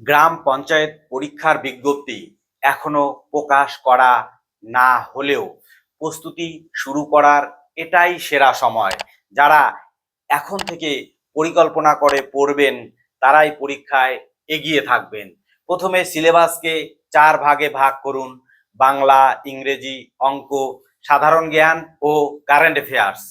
গ্রাম পঞ্চায়েত পরীক্ষার বিজ্ঞপ্তি এখনো প্রকাশ করা না হলেও প্রস্তুতি শুরু করার এটাই সেরা সময়। যারা এখন থেকে পরিকল্পনা করে পড়বেন তারাই পরীক্ষায় এগিয়ে থাকবেন। প্রথমে সিলেবাসকে 4 ভাগে ভাগ করুন: বাংলা, ইংরেজি, অঙ্ক, সাধারণ জ্ঞান ও কারেন্ট অ্যাফেয়ার্স।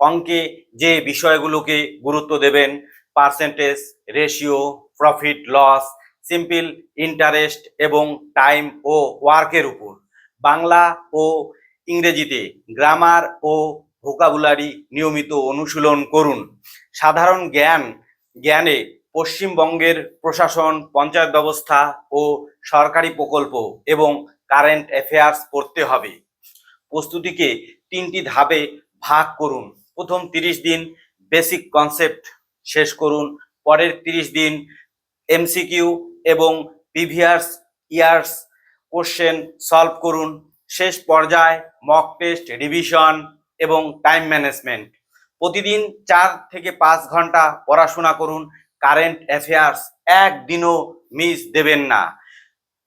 অঙ্কে যে বিষয়গুলোকে গুরুত্ব দেবেন: percentage, ratio, profit loss, simple interest এবং টাইম ও ওয়ার্কের উপর। বাংলা ও ইংরেজিতে গ্রামার ও ভোকাবুলারি নিয়মিত অনুশীলন করুন। সাধারণ জ্ঞানে পশ্চিমবঙ্গের প্রশাসন, পঞ্চায়েত ব্যবস্থা ও সরকারি প্রকল্প এবং কারেন্ট অ্যাফেয়ার্স পড়তে হবে। প্রস্তুতিকে 3টি ধাপে ভাগ করুন। প্রথম 30 দিন বেসিক কনসেপ্ট শেষ করুন। পরের 30 দিন এমসিকিউ এবং প্রিভিয়াস ইয়ার্স কোশ্চেন সলভ করুন। শেষ পর্যায়ে মক টেস্ট, রিভিশন এবং টাইম ম্যানেজমেন্ট। প্রতিদিন 4 থেকে 5 ঘন্টা পড়াশোনা করুন। কারেন্ট অ্যাফেয়ার্স একদিনও মিস দেবেন না।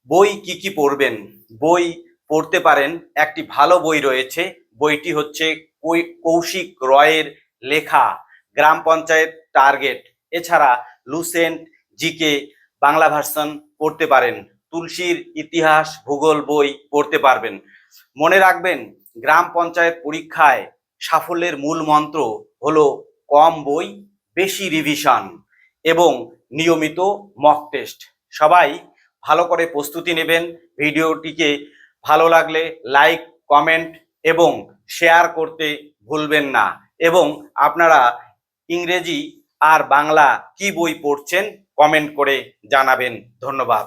বই কি পড়বেন? বই পড়তে পারেন, একটি ভালো বই রয়েছে। বইটি হচ্ছে কৌশিক রয়ের লেখা গ্রাম পঞ্চায়েত টার্গেট। এছাড়া লুসেন্ট জিকে বাংলা ভার্সন পড়তে পারেন। তুলসীর ইতিহাস, ভূগোল বই পড়তে পারবেন। মনে রাখবেন, গ্রাম পঞ্চায়েত পরীক্ষায় সাফল্যের মূল মন্ত্র হলো কম বই, বেশি রিভিশন এবং নিয়মিত মক টেস্ট। সবাই ভালো করে প্রস্তুতি নেবেন। ভিডিওটিকে ভালো লাগলে লাইক, কমেন্ট এবং শেয়ার করতে ভুলবেন না। এবং আপনারা ইংরেজি আর বাংলা কি বই পড়ছেন কমেন্ট করে জানাবেন। ধন্যবাদ।